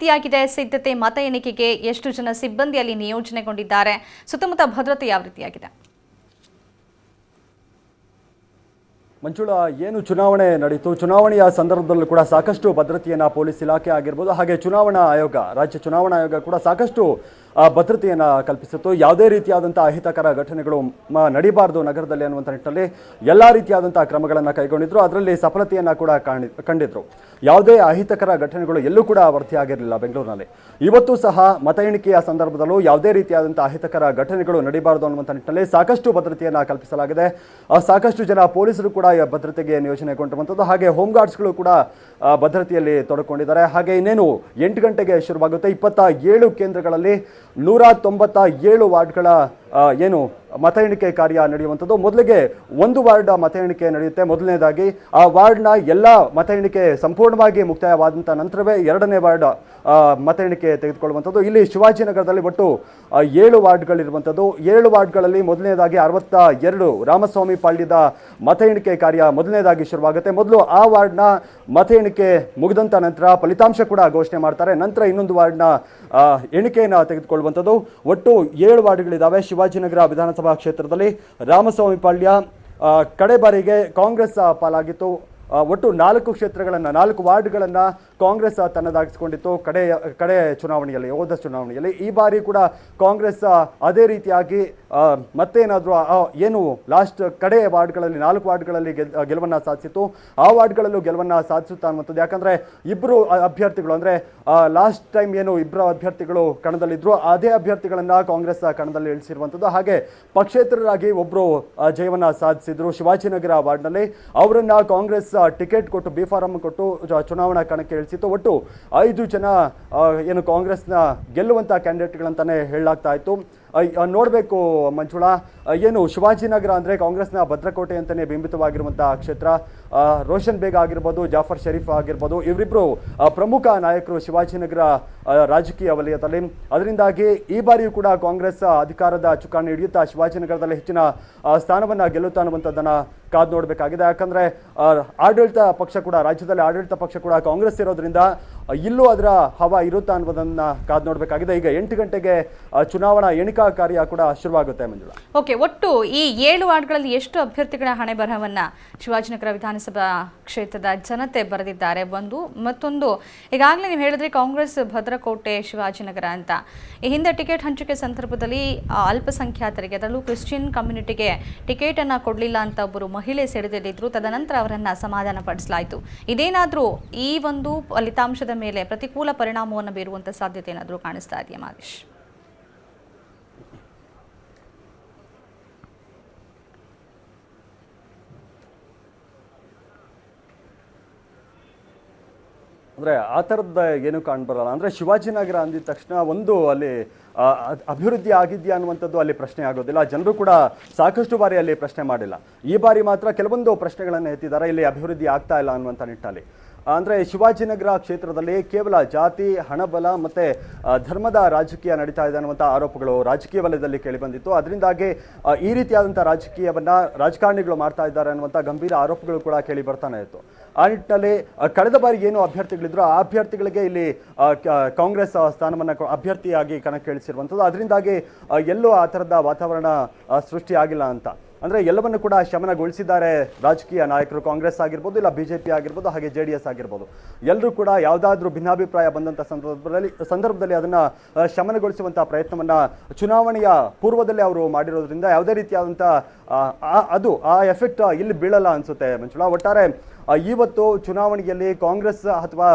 ರೀತಿಯಾಗಿದೆ ಸಿದ್ಧತೆ? ಮತ ಎಣಿಕೆಗೆ ಎಷ್ಟು ಜನ ಸಿಬ್ಬಂದಿಯಲ್ಲಿ ನಿಯೋಜನೆಗೊಂಡಿದ್ದಾರೆ? ಸುತ್ತಮುತ್ತ ಭದ್ರತೆ ಯಾವ ರೀತಿಯಾಗಿದೆ? ಮಂಜುಳಾ, ಏನು ಚುನಾವಣೆ ನಡೀತು, ಚುನಾವಣೆಯ ಸಂದರ್ಭದಲ್ಲೂ ಕೂಡ ಸಾಕಷ್ಟು ಭದ್ರತೆಯನ್ನು ಪೊಲೀಸ್ ಇಲಾಖೆ ಆಗಿರ್ಬೋದು, ಹಾಗೆ ಚುನಾವಣಾ ಆಯೋಗ, ರಾಜ್ಯ ಚುನಾವಣಾ ಆಯೋಗ ಕೂಡ ಸಾಕಷ್ಟು ಭದ್ರತೆಯನ್ನು ಕಲ್ಪಿಸಿತ್ತು. ಯಾವುದೇ ರೀತಿಯಾದಂಥ ಅಹಿತಕರ ಘಟನೆಗಳು ನಡೀಬಾರ್ದು ನಗರದಲ್ಲಿ ಅನ್ನುವಂಥ ನಿಟ್ಟಿನಲ್ಲಿ ಎಲ್ಲ ರೀತಿಯಾದಂಥ ಕ್ರಮಗಳನ್ನು ಕೈಗೊಂಡಿದ್ರು. ಅದರಲ್ಲಿ ಸಫಲತೆಯನ್ನು ಕೂಡ ಕಂಡಿದ್ರು. ಯಾವುದೇ ಅಹಿತಕರ ಘಟನೆಗಳು ಎಲ್ಲೂ ಕೂಡ ವರದಿಯಾಗಿರಲಿಲ್ಲ ಬೆಂಗಳೂರಿನಲ್ಲಿ. ಇವತ್ತು ಸಹ ಮತ ಎಣಿಕೆಯ ಸಂದರ್ಭದಲ್ಲೂ ಯಾವುದೇ ರೀತಿಯಾದಂಥ ಅಹಿತಕರ ಘಟನೆಗಳು ನಡೀಬಾರದು ಅನ್ನುವಂಥ ನಿಟ್ಟಿನಲ್ಲಿ ಸಾಕಷ್ಟು ಭದ್ರತೆಯನ್ನು ಕಲ್ಪಿಸಲಾಗಿದೆ. ಸಾಕಷ್ಟು ಜನ ಪೊಲೀಸರು ಕೂಡ ಭದ್ರತೆಗೆ ನಿಯೋಜನೆಗೊಂಡಿರುವಂಥದ್ದು, ಹಾಗೆ ಹೋಮ್ ಗಾರ್ಡ್ಸ್ಗಳು ಕೂಡ ಭದ್ರತೆಯಲ್ಲಿ ತೊಡಕೊಂಡಿದ್ದಾರೆ. ಹಾಗೆ ಇನ್ನೇನು 8 ಗಂಟೆಗೆ ಶುರುವಾಗುತ್ತೆ. 27 ಕೇಂದ್ರಗಳಲ್ಲಿ 197 ವಾರ್ಡ್ಗಳ ಏನು ಮತ ಎಣಿಕೆ ಕಾರ್ಯ ನಡೆಯುವಂಥದ್ದು. ಮೊದಲಿಗೆ 1 ವಾರ್ಡ್ ಮತ ಎಣಿಕೆ ನಡೆಯುತ್ತೆ. ಮೊದಲನೇದಾಗಿ ಆ ವಾರ್ಡ್ನ ಎಲ್ಲ ಮತ ಎಣಿಕೆ ಸಂಪೂರ್ಣವಾಗಿ ಮುಕ್ತಾಯವಾದಂಥ ನಂತರವೇ 2ನೇ ವಾರ್ಡ್ ಮತ ಎಣಿಕೆ ತೆಗೆದುಕೊಳ್ಳುವಂಥದ್ದು. ಇಲ್ಲಿ ಶಿವಾಜಿನಗರದಲ್ಲಿ ಒಟ್ಟು 7 ವಾರ್ಡ್ಗಳಿರುವಂಥದ್ದು. 7 ವಾರ್ಡ್ಗಳಲ್ಲಿ ಮೊದಲನೇದಾಗಿ 62 ರಾಮಸ್ವಾಮಿ ಪಾಳ್ಯದ ಮತ ಎಣಿಕೆ ಕಾರ್ಯ ಮೊದಲನೇದಾಗಿ ಶುರುವಾಗುತ್ತೆ. ಮೊದಲು ಆ ವಾರ್ಡ್ನ ಮತ ಎಣಿಕೆ ಮುಗಿದಂಥ ನಂತರ ಫಲಿತಾಂಶ ಕೂಡ ಘೋಷಣೆ ಮಾಡ್ತಾರೆ. ನಂತರ ಇನ್ನೊಂದು ವಾರ್ಡ್ನ ಎಣಿಕೆಯನ್ನು ತೆಗೆದುಕೊಳ್ಳುವಂಥದ್ದು. ಒಟ್ಟು 7 ವಾರ್ಡ್ಗಳಿದ್ದಾವೆ ಶಿವಾಜಿನಗರ ವಿಧಾನಸಭಾ ಕ್ಷೇತ್ರದಲ್ಲಿ. ರಾಮಸ್ವಾಮಿ ಪಾಳ್ಯ ಕಡೆ ಬಾರಿಗೆ ಕಾಂಗ್ರೆಸ್ ಪಾಲಾಗಿತ್ತು. ಒಟ್ಟು 4 ಕ್ಷೇತ್ರಗಳನ್ನು, 4 ವಾರ್ಡ್ಗಳನ್ನು ಕಾಂಗ್ರೆಸ್ ತನ್ನದಾಗಿಸಿಕೊಂಡಿತ್ತು ಕಡೆ ಚುನಾವಣೆಯಲ್ಲಿ, ಹೋದ ಚುನಾವಣೆಯಲ್ಲಿ. ಈ ಬಾರಿ ಕೂಡ ಕಾಂಗ್ರೆಸ್ ಅದೇ ರೀತಿಯಾಗಿ ಮತ್ತೇನಾದರೂ ಏನು ಲಾಸ್ಟ್ ಕಡೆ ವಾರ್ಡ್ಗಳಲ್ಲಿ 4 ವಾರ್ಡ್ಗಳಲ್ಲಿ ಗೆಲುವನ್ನು ಸಾಧಿಸಿತ್ತು, ಆ ವಾರ್ಡ್ಗಳಲ್ಲೂ ಗೆಲುವನ್ನು ಸಾಧಿಸುತ್ತಾ ಅನ್ನುವಂಥದ್ದು. ಯಾಕಂದರೆ ಇಬ್ಬರು ಅಭ್ಯರ್ಥಿಗಳು, ಅಂದರೆ ಲಾಸ್ಟ್ ಟೈಮ್ ಏನು ಇಬ್ಬರು ಅಭ್ಯರ್ಥಿಗಳು ಕಣದಲ್ಲಿದ್ದರು, ಅದೇ ಅಭ್ಯರ್ಥಿಗಳನ್ನು ಕಾಂಗ್ರೆಸ್ ಕಣದಲ್ಲಿ ಇಳಿಸಿರುವಂಥದ್ದು. ಹಾಗೆ ಪಕ್ಷೇತರರಾಗಿ ಒಬ್ಬರು ಜಯವನ್ನು ಸಾಧಿಸಿದ್ರು ಶಿವಾಜಿನಗರ ವಾರ್ಡ್ನಲ್ಲಿ. ಅವರನ್ನು ಕಾಂಗ್ರೆಸ್ ಟಿಕೆಟ್ ಕೊಟ್ಟು, ಬಿ ಫಾರಂ ಕೊಟ್ಟು ಚುನಾವಣಾ ಕಣಕ್ಕೆ ಇಳಿಸಿತ್ತು. ಒಟ್ಟು 5 ಜನ ಏನು ಕಾಂಗ್ರೆಸ್ನ ಗೆಲ್ಲುವಂಥ ಕ್ಯಾಂಡಿಡೇಟ್ಗಳಂತಾನೆ ಹೇಳಲಾಗ್ತಾ ಇತ್ತು. ನೋಡಬೇಕು ಮಂಜುಳಾ, ಏನು ಶಿವಾಜಿನಗರ ಅಂದರೆ ಕಾಂಗ್ರೆಸ್ನ ಭದ್ರಕೋಟೆ ಅಂತಲೇ ಬಿಂಬಿತವಾಗಿರುವಂಥ ಕ್ಷೇತ್ರ. ರೋಷನ್ ಬೇಗ್ ಆಗಿರ್ಬೋದು, ಜಾಫರ್ ಶರೀಫ್ ಆಗಿರ್ಬೋದು, ಇವರಿಬ್ಬರು ಪ್ರಮುಖ ನಾಯಕರು ಶಿವಾಜಿನಗರ ರಾಜಕೀಯ ವಲಯದಲ್ಲಿ. ಅದರಿಂದಾಗಿ ಈ ಬಾರಿಯೂ ಕೂಡ ಕಾಂಗ್ರೆಸ್ ಅಧಿಕಾರದ ಚುಕ್ಕಾಣಿ ಹಿಡಿಯುತ್ತಾ ಶಿವಾಜಿನಗರದಲ್ಲಿ ಹೆಚ್ಚಿನ ಸ್ಥಾನವನ್ನು ಗೆಲ್ಲುತ್ತಾ ಅನ್ನುವಂಥದ್ದನ್ನು ಕಾದು ನೋಡಬೇಕಾಗಿದೆ. ಯಾಕಂದರೆ ಆಡಳಿತ ಪಕ್ಷ ಕೂಡ, ರಾಜ್ಯದಲ್ಲಿ ಆಡಳಿತ ಪಕ್ಷ ಕೂಡ ಕಾಂಗ್ರೆಸ್ ಇರೋದ್ರಿಂದ ಇಲ್ಲೂ ಅದರ ಹವಾ ಇರುತ್ತಾ ಅನ್ನೋದನ್ನು ಕಾದು ನೋಡಬೇಕಾಗಿದೆ. ಈಗ 8 ಗಂಟೆಗೆ ಚುನಾವಣಾ ಎಣಿಕಾ ಕಾರ್ಯ ಕೂಡ ಶುರುವಾಗುತ್ತೆ ಮಂಜುಳಾ. ಓಕೆ, ಒಟ್ಟು ಈ 7 ವಾರ್ಡ್ಗಳಲ್ಲಿ ಎಷ್ಟು ಅಭ್ಯರ್ಥಿಗಳ ಹಣೆ ಬರಹವನ್ನು ಶಿವಾಜಿನಗರ ವಿಧಾನಸಭಾ ಕ್ಷೇತ್ರದ ಜನತೆ ಬರೆದಿದ್ದಾರೆ? ಮತ್ತೊಂದು, ಈಗಾಗಲೇ ನೀವು ಹೇಳಿದ್ರಿ ಕಾಂಗ್ರೆಸ್ ಭದ್ರಕೋಟೆ ಶಿವಾಜಿನಗರ ಅಂತ. ಈ ಹಿಂದೆ ಟಿಕೆಟ್ ಹಂಚಿಕೆ ಸಂದರ್ಭದಲ್ಲಿ ಅಲ್ಪಸಂಖ್ಯಾತರಿಗೆ, ಅದರಲ್ಲೂ ಕ್ರಿಶ್ಚಿಯನ್ ಕಮ್ಯುನಿಟಿಗೆ ಟಿಕೆಟನ್ನು ಕೊಡಲಿಲ್ಲ ಅಂತ ಒಬ್ಬರು ಮಹಿಳೆ ಸೆಳೆದಿದ್ದರು. ತದನಂತರ ಅವರನ್ನು ಸಮಾಧಾನ ಪಡಿಸಲಾಯಿತು. ಇದೇನಾದರೂ ಈ ಒಂದು ಫಲಿತಾಂಶದ ಮೇಲೆ ಪ್ರತಿಕೂಲ ಪರಿಣಾಮವನ್ನು ಬೀರುವಂಥ ಸಾಧ್ಯತೆ ಏನಾದರೂ ಕಾಣಿಸ್ತಾ ಇದೆಯಾ ಮಾದೇಶ್? ಅಂದರೆ ಆ ಥರದ್ದು ಏನೂ ಕಾಣ್ಬರಲ್ಲ. ಅಂದರೆ ಶಿವಾಜಿನಗರ ಅಂದಿದ ತಕ್ಷಣ ಒಂದು ಅಲ್ಲಿ ಅಭಿವೃದ್ಧಿ ಆಗಿದೆಯಾ ಅನ್ನುವಂಥದ್ದು ಅಲ್ಲಿ ಪ್ರಶ್ನೆ ಆಗೋದಿಲ್ಲ. ಜನರು ಕೂಡ ಸಾಕಷ್ಟು ಬಾರಿ ಅಲ್ಲಿ ಪ್ರಶ್ನೆ ಮಾಡಿಲ್ಲ. ಈ ಬಾರಿ ಮಾತ್ರ ಕೆಲವೊಂದು ಪ್ರಶ್ನೆಗಳನ್ನು ಎತ್ತಿದ್ದಾರೆ, ಇಲ್ಲಿ ಅಭಿವೃದ್ಧಿ ಆಗ್ತಾ ಇಲ್ಲ ಅನ್ನುವಂಥ ನಿಟ್ಟಿನಲ್ಲಿ. ಅಂದರೆ ಶಿವಾಜಿನಗರ ಕ್ಷೇತ್ರದಲ್ಲಿ ಕೇವಲ ಜಾತಿ, ಹಣಬಲ ಮತ್ತು ಧರ್ಮದ ರಾಜಕೀಯ ನಡೀತಾ ಇದೆ ಅನ್ನುವಂಥ ಆರೋಪಗಳು ರಾಜಕೀಯ ವಲಯದಲ್ಲಿ ಕೇಳಿಬಂದಿತ್ತು. ಅದರಿಂದಾಗಿ ಈ ರೀತಿಯಾದಂಥ ರಾಜಕೀಯವನ್ನು ರಾಜಕಾರಣಿಗಳು ಮಾಡ್ತಾ ಇದ್ದಾರೆ ಅನ್ನುವಂಥ ಗಂಭೀರ ಆರೋಪಗಳು ಕೂಡ ಕೇಳಿ ಬರ್ತಾನೆ ಇತ್ತು. ಆ ನಿಟ್ಟಿನಲ್ಲಿ ಕಳೆದ ಬಾರಿ ಏನು ಅಭ್ಯರ್ಥಿಗಳಿದ್ರು ಆ ಅಭ್ಯರ್ಥಿಗಳಿಗೆ ಇಲ್ಲಿ ಕಾಂಗ್ರೆಸ್ ಸ್ಥಾನವನ್ನು ಅಭ್ಯರ್ಥಿಯಾಗಿ ಕಣಕ್ಕೆ ಇಳಿಸಿರುವಂಥದ್ದು. ಅದರಿಂದಾಗಿ ಎಲ್ಲೂ ಆ ಥರದ ವಾತಾವರಣ ಸೃಷ್ಟಿಯಾಗಿಲ್ಲ ಅಂತ. ಅಂದರೆ ಎಲ್ಲವನ್ನು ಕೂಡ ಶಮನಗೊಳಿಸಿದ್ದಾರೆ ರಾಜಕೀಯ ನಾಯಕರು, ಕಾಂಗ್ರೆಸ್ ಆಗಿರ್ಬೋದು, ಇಲ್ಲ BJP ಆಗಿರ್ಬೋದು, ಹಾಗೆ JDS ಆಗಿರ್ಬೋದು. ಎಲ್ಲರೂ ಕೂಡ ಯಾವುದಾದ್ರೂ ಭಿನ್ನಾಭಿಪ್ರಾಯ ಬಂದಂಥ ಸಂದರ್ಭದಲ್ಲಿ ಅದನ್ನು ಶಮನಗೊಳಿಸುವಂಥ ಪ್ರಯತ್ನವನ್ನು ಚುನಾವಣೆಯ ಪೂರ್ವದಲ್ಲೇ ಅವರು ಮಾಡಿರೋದ್ರಿಂದ ಯಾವುದೇ ರೀತಿಯಾದಂಥ ಆ ಎಫೆಕ್ಟ್ ಇಲ್ಲಿ ಬೀಳಲ್ಲ ಅನಿಸುತ್ತೆ ಮಂಜುಳಾ. ಒಟ್ಟಾರೆ ಇವತ್ತು ಚುನಾವಣೆಯಲ್ಲಿ ಕಾಂಗ್ರೆಸ್ ಅಥವಾ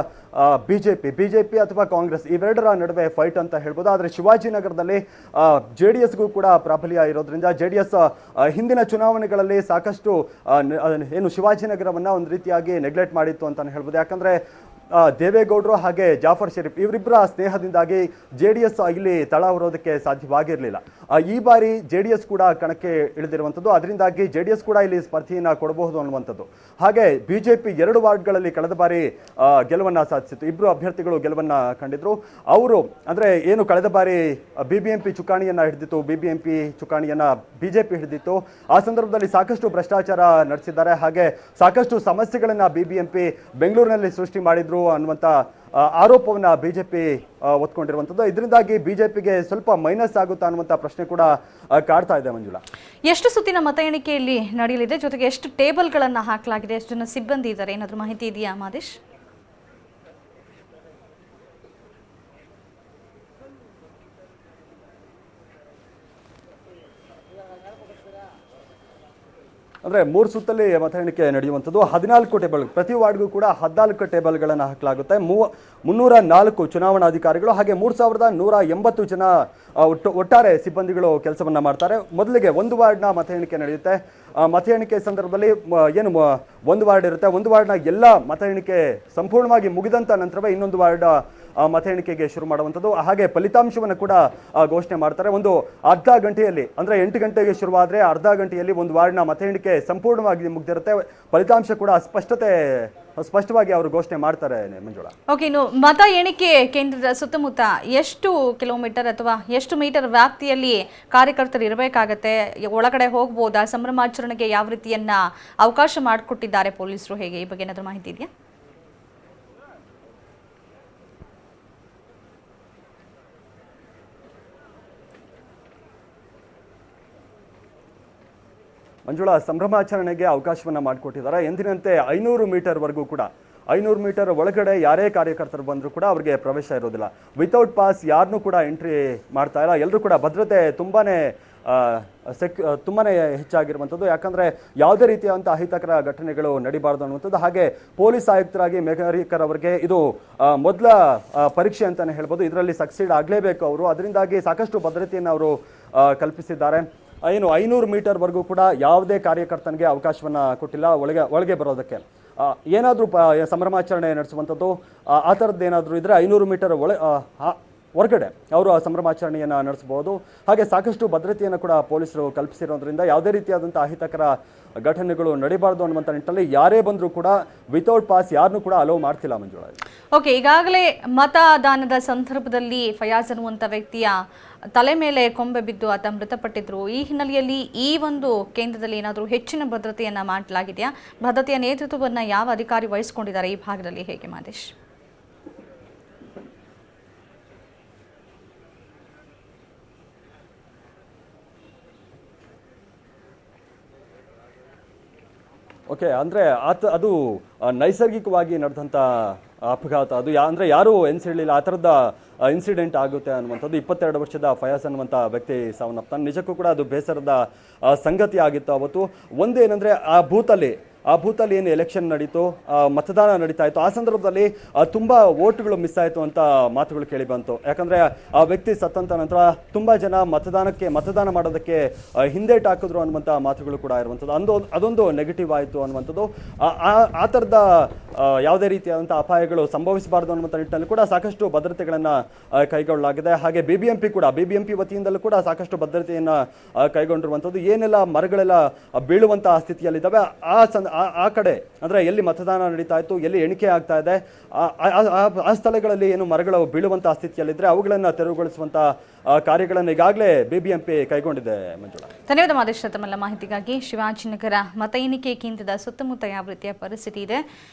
BJP ಅಥವಾ ಕಾಂಗ್ರೆಸ್ ಇವೆರಡರ ನಡುವೆ ಫೈಟ್ ಅಂತ ಹೇಳ್ಬೋದು. ಆದರೆ ಶಿವಾಜಿನಗರದಲ್ಲಿ JDSಗೂ ಕೂಡ ಪ್ರಾಬಲ್ಯ ಇರೋದ್ರಿಂದ JDS ಹಿಂದಿನ ಚುನಾವಣೆಗಳಲ್ಲಿ ಸಾಕಷ್ಟು ಏನು ಶಿವಾಜಿನಗರವನ್ನು ಒಂದು ರೀತಿಯಾಗಿ ನೆಗ್ಲೆಕ್ಟ್ ಮಾಡಿತ್ತು ಅಂತಲೇ ಹೇಳ್ಬೋದು. ಯಾಕಂದರೆ ದೇವೇಗೌಡರು ಹಾಗೆ ಜಾಫರ್ ಶರೀಫ್ ಇವರಿಬ್ಬರ ಸ್ನೇಹದಿಂದಾಗಿ JDS ಇಲ್ಲಿ ತಳ ಹೊರೋದಕ್ಕೆ ಸಾಧ್ಯವಾಗಿರಲಿಲ್ಲ. ಈ ಬಾರಿ JDS ಕೂಡ ಕಣಕ್ಕೆ ಇಳಿದಿರುವಂಥದ್ದು. ಅದರಿಂದಾಗಿ JDS ಕೂಡ ಇಲ್ಲಿ ಸ್ಪರ್ಧೆಯನ್ನು ಕೊಡಬಹುದು ಅನ್ನುವಂಥದ್ದು. ಹಾಗೆ BJP 2 ವಾರ್ಡ್ಗಳಲ್ಲಿ ಕಳೆದ ಬಾರಿ ಗೆಲುವನ್ನು ಸಾಧಿಸಿತ್ತು. ಇಬ್ಬರು ಅಭ್ಯರ್ಥಿಗಳು ಗೆಲುವನ್ನು ಕಂಡಿದ್ರು. ಅವರು ಅಂದರೆ ಏನು ಕಳೆದ ಬಾರಿ BBMP ಚುಕ್ಕಾಣಿಯನ್ನು ಹಿಡಿದಿತ್ತು, BBMP ಚುಕ್ಕಾಣಿಯನ್ನು BJP ಹಿಡಿದಿತ್ತು. ಆ ಸಂದರ್ಭದಲ್ಲಿ ಸಾಕಷ್ಟು ಭ್ರಷ್ಟಾಚಾರ ನಡೆಸಿದ್ದಾರೆ, ಹಾಗೆ ಸಾಕಷ್ಟು ಸಮಸ್ಯೆಗಳನ್ನು BBMP ಬೆಂಗಳೂರಿನಲ್ಲಿ ಸೃಷ್ಟಿ ಮಾಡಿದ್ರು ಅನ್ನುವಂಥ ಆರೋಪವನ್ನು ಬಿಜೆಪಿ ಒತ್ಕೊಂಡಿರುವಂಥದ್ದು. ಇದರಿಂದಾಗಿ ಬಿಜೆಪಿಗೆ ಸ್ವಲ್ಪ ಮೈನಸ್ ಆಗುತ್ತಾ ಅನ್ನುವಂಥ ಪ್ರಶ್ನೆ ಕೂಡ ಕಾಡ್ತಾ ಇದೆ ಮಂಜುಳಾ. ಎಷ್ಟು ಸುತ್ತಿನ ಮತ ಎಣಿಕೆಯಲ್ಲಿ ನಡೆಯಲಿದೆ, ಜೊತೆಗೆ ಎಷ್ಟು ಟೇಬಲ್ಗಳನ್ನು ಹಾಕಲಾಗಿದೆ, ಎಷ್ಟು ಜನ ಸಿಬ್ಬಂದಿ ಇದ್ದಾರೆ, ಏನಾದರೂ ಮಾಹಿತಿ ಇದೆಯಾ ಮಾದೇಶ್? ಅಂದರೆ 3 ಸುತ್ತಲ್ಲಿ ಮತ ಎಣಿಕೆ ನಡೆಯುವಂಥದ್ದು. 14 ಟೇಬಲ್, ಪ್ರತಿ ವಾರ್ಡ್ಗೂ ಕೂಡ 14 ಟೇಬಲ್ಗಳನ್ನು ಹಾಕಲಾಗುತ್ತೆ. 304 ಚುನಾವಣಾಧಿಕಾರಿಗಳು ಹಾಗೆ 3180 ಜನ ಒಟ್ಟಾರೆ ಸಿಬ್ಬಂದಿಗಳು ಕೆಲಸವನ್ನು ಮಾಡ್ತಾರೆ. ಮೊದಲಿಗೆ ಒಂದು ವಾರ್ಡ್ನ ಮತ ಎಣಿಕೆ ನಡೆಯುತ್ತೆ. ಮತ ಎಣಿಕೆ ಸಂದರ್ಭದಲ್ಲಿ ಒಂದು ವಾರ್ಡ್ ಇರುತ್ತೆ. ಒಂದು ವಾರ್ಡ್ನ ಎಲ್ಲ ಮತ ಎಣಿಕೆ ಸಂಪೂರ್ಣವಾಗಿ ಮುಗಿದಂಥ ನಂತರವೇ ಇನ್ನೊಂದು ವಾರ್ಡ್ ಮತ ಎಣಿಕೆಗೆ ಶುರು ಮಾಡುವಂಥದ್ದು. ಹಾಗೆ ಫಲಿತಾಂಶವನ್ನು ಕೂಡ ಘೋಷಣೆ ಮಾಡ್ತಾರೆ. ಒಂದು ಅರ್ಧ ಗಂಟೆಯಲ್ಲಿ, ಅಂದರೆ 8 ಗಂಟೆಗೆ ಶುರುವಾದರೆ ಅರ್ಧ ಗಂಟೆಯಲ್ಲಿ ಒಂದು ವಾರ್ಡ್ನ ಮತ ಎಣಿಕೆ ಸಂಪೂರ್ಣವಾಗಿ ಮುಗಿದಿರುತ್ತೆ. ಫಲಿತಾಂಶ ಕೂಡ ಸ್ಪಷ್ಟವಾಗಿ ಅವರು ಘೋಷಣೆ ಮಾಡ್ತಾರೆ ಮಂಜುಳಾ. ಓಕೆ, ಇನ್ನು ಮತ ಎಣಿಕೆ ಕೇಂದ್ರದ ಸುತ್ತಮುತ್ತ ಎಷ್ಟು ಕಿಲೋಮೀಟರ್ ಅಥವಾ ಎಷ್ಟು ಮೀಟರ್ ವ್ಯಾಪ್ತಿಯಲ್ಲಿ ಕಾರ್ಯಕರ್ತರು ಇರಬೇಕಾಗತ್ತೆ? ಒಳಗಡೆ ಹೋಗ್ಬೋದಾ? ಸಂಭ್ರಮಾಚರಣೆಗೆ ಯಾವ ರೀತಿಯನ್ನ ಅವಕಾಶ ಮಾಡಿಕೊಟ್ಟಿದ್ದಾರೆ ಪೊಲೀಸರು? ಹೇಗೆ, ಈ ಬಗ್ಗೆ ಏನಾದರೂ ಮಾಹಿತಿ ಇದೆಯಾ? ಮಂಜುಳಾ, ಸಂಭ್ರಮಾಚರಣೆಗೆ ಅವಕಾಶವನ್ನು ಮಾಡಿಕೊಟ್ಟಿದ್ದಾರೆ. ಎಂದಿನಂತೆ 500 ಮೀಟರ್ವರೆಗೂ ಕೂಡ 500 ಮೀಟರ್ ಒಳಗಡೆ ಯಾರೇ ಕಾರ್ಯಕರ್ತರು ಬಂದರೂ ಕೂಡ ಅವರಿಗೆ ಪ್ರವೇಶ ಇರೋದಿಲ್ಲ. ವಿತೌಟ್ ಪಾಸ್ ಯಾರನ್ನೂ ಕೂಡ ಎಂಟ್ರಿ ಮಾಡ್ತಾ ಇಲ್ಲ. ಎಲ್ಲರೂ ಕೂಡ ಭದ್ರತೆ ತುಂಬಾನೇ ಹೆಚ್ಚಾಗಿರುವಂಥದ್ದು. ಯಾಕಂದರೆ ಯಾವುದೇ ರೀತಿಯಾದಂಥ ಅಹಿತಕರ ಘಟನೆಗಳು ನಡೀಬಾರ್ದು ಅನ್ನುವಂಥದ್ದು. ಹಾಗೆ ಪೊಲೀಸ್ ಆಯುಕ್ತರಾಗಿ ಮೇಘರಿಕರ್ ಅವರಿಗೆ ಇದು ಮೊದಲ ಪರೀಕ್ಷೆ ಅಂತಲೇ ಹೇಳ್ಬೋದು. ಇದರಲ್ಲಿ ಸಕ್ಸೀಡ್ ಆಗಲೇಬೇಕು ಅವರು. ಅದರಿಂದಾಗಿ ಸಾಕಷ್ಟು ಭದ್ರತೆಯನ್ನು ಅವರು ಕಲ್ಪಿಸಿದ್ದಾರೆ. 500 ಮೀಟರ್ವರೆಗೂ ಕೂಡ ಯಾವುದೇ ಕಾರ್ಯಕರ್ತನಿಗೆ ಅವಕಾಶವನ್ನು ಕೊಟ್ಟಿಲ್ಲ ಒಳಗೆ ಬರೋದಕ್ಕೆ. ಏನಾದರೂ ಸಂಭ್ರಮಾಚರಣೆ ನಡೆಸುವಂಥದ್ದು ಆ ಥರದ್ದು ಏನಾದರೂ ಇದ್ದರೆ 500 ಮೀಟರ್ ಹೊರಗಡೆ ಅವರು ಸಂಭ್ರಮಾಚರಣೆಯನ್ನು ನಡೆಸಬಹುದು. ಹಾಗೆ ಸಾಕಷ್ಟು ಭದ್ರತೆಯನ್ನು ಕೂಡ ಪೊಲೀಸರು ಕಲ್ಪಿಸಿರೋದ್ರಿಂದ ಯಾವುದೇ ರೀತಿಯಾದಂಥ ಅಹಿತಕರ ಘಟನೆಗಳು ನಡೀಬಾರ್ದು ಅನ್ನುವಂಥ ನಿಟ್ಟಿನಲ್ಲಿ ಯಾರೇ ಬಂದರೂ ಕೂಡ ವಿತೌಟ್ ಪಾಸ್ ಯಾರನ್ನೂ ಕೂಡ ಅಲೋ ಮಾಡ್ತಿಲ್ಲ ಮಂಜುಳಾ. ಓಕೆ, ಈಗಾಗಲೇ ಮತದಾನದ ಸಂದರ್ಭದಲ್ಲಿ ಫಯಾಜ್ ಅನ್ನುವಂಥ ವ್ಯಕ್ತಿಯ ತಲೆ ಮೇಲೆ ಕೊಂಬೆ ಬಿದ್ದು ಆತ ಮೃತಪಟ್ಟಿದ್ರು. ಈ ಹಿನ್ನೆಲೆಯಲ್ಲಿ ಈ ಒಂದು ಕೇಂದ್ರದಲ್ಲಿ ಏನಾದರೂ ಹೆಚ್ಚಿನ ಭದ್ರತೆಯನ್ನ ಮಾಡಲಾಗಿದೆಯಾ? ಭದ್ರತೆಯ ನೇತೃತ್ವವನ್ನು ಯಾವ ಅಧಿಕಾರಿ ವಹಿಸಿಕೊಂಡಿದ್ದಾರೆ ಈ ಭಾಗದಲ್ಲಿ? ಹೇಗೆ ಮಾದೇಶ್? ಓಕೆ, ಅಂದರೆ ಅದು ನೈಸರ್ಗಿಕವಾಗಿ ನಡೆದಂಥ ಅಪಘಾತ. ಅದು ಅಂದರೆ ಯಾರೂ ಎನ್ಸಿರಲಿಲ್ಲ. ಆ ಥರದ ಇನ್ಸಿಡೆಂಟ್ ಆಗುತ್ತೆ ಅನ್ನುವಂಥದ್ದು. 22 ವರ್ಷದ ಫಯಾಜ್ ಅನ್ನುವಂಥ ವ್ಯಕ್ತಿ ಸಾವನ್ನಪ್ತಾನೆ. ನಿಜಕ್ಕೂ ಕೂಡ ಅದು ಬೇಸರದ ಸಂಗತಿ ಆಗಿತ್ತು ಅವತ್ತು. ಒಂದೇನೆಂದರೆ ಆ ಬೂತಲ್ಲಿ ಏನು ಎಲೆಕ್ಷನ್ ನಡೀತು, ಮತದಾನ ನಡೀತಾ ಇತ್ತು, ಆ ಸಂದರ್ಭದಲ್ಲಿ ತುಂಬ ವೋಟ್ಗಳು ಮಿಸ್ ಆಯಿತು ಅಂತ ಮಾತುಗಳು ಕೇಳಿ ಬಂತು. ಯಾಕಂದರೆ ಆ ವ್ಯಕ್ತಿ ಸತ್ತಂತ ನಂತರ ತುಂಬ ಜನ ಮತದಾನ ಮಾಡೋದಕ್ಕೆ ಹಿಂದೇಟು ಹಾಕಿದ್ರು ಅನ್ನುವಂಥ ಮಾತುಗಳು ಕೂಡ ಇರುವಂಥದ್ದು. ಅದೊಂದು ನೆಗೆಟಿವ್ ಆಯಿತು ಅನ್ನುವಂಥದ್ದು. ಆ ಥರದ ಯಾವುದೇ ರೀತಿಯಾದಂಥ ಅಪಾಯಗಳು ಸಂಭವಿಸಬಾರ್ದು ಅನ್ನುವಂಥ ನಿಟ್ಟಿನಲ್ಲಿ ಕೂಡ ಸಾಕಷ್ಟು ಭದ್ರತೆಗಳನ್ನು ಕೈಗೊಳ್ಳಲಾಗಿದೆ. ಹಾಗೆ ಬಿಬಿಎಂಪಿ ವತಿಯಿಂದಲೂ ಕೂಡ ಸಾಕಷ್ಟು ಭದ್ರತೆಯನ್ನು ಕೈಗೊಂಡಿರುವಂಥದ್ದು. ಏನೆಲ್ಲ ಮರಗಳೆಲ್ಲ ಬೀಳುವಂತಹ ಸ್ಥಿತಿಯಲ್ಲಿದ್ದಾವೆ ಆ ಕಡೆ, ಅಂದರೆ ಎಲ್ಲಿ ಮತದಾನ ನಡೀತಾ ಇತ್ತು, ಎಲ್ಲಿ ಎಣಿಕೆ ಆಗ್ತಾ ಇದೆ, ಆ ಸ್ಥಳಗಳಲ್ಲಿ ಏನು ಮರಗಳು ಬೀಳುವಂತಹ ಸ್ಥಿತಿಯಲ್ಲಿದ್ದರೆ ಅವುಗಳನ್ನು ತೆರವುಗೊಳಿಸುವಂಥ ಕಾರ್ಯಗಳನ್ನು ಈಗಾಗಲೇ ಬಿಬಿಎಂಪಿ ಕೈಗೊಂಡಿದೆ ಮಂಜುಳಾ. ಧನ್ಯವಾದ ಮಾದೇಶ್. ತಮ್ಮೆಲ್ಲ ಮಾಹಿತಿಗಾಗಿ. ಶಿವಾಜಿನಗರ ಮತ ಎಣಿಕೆ ಕೇಂದ್ರದ ಸುತ್ತಮುತ್ತ ಯಾವ ರೀತಿಯ ಪರಿಸ್ಥಿತಿ ಇದೆ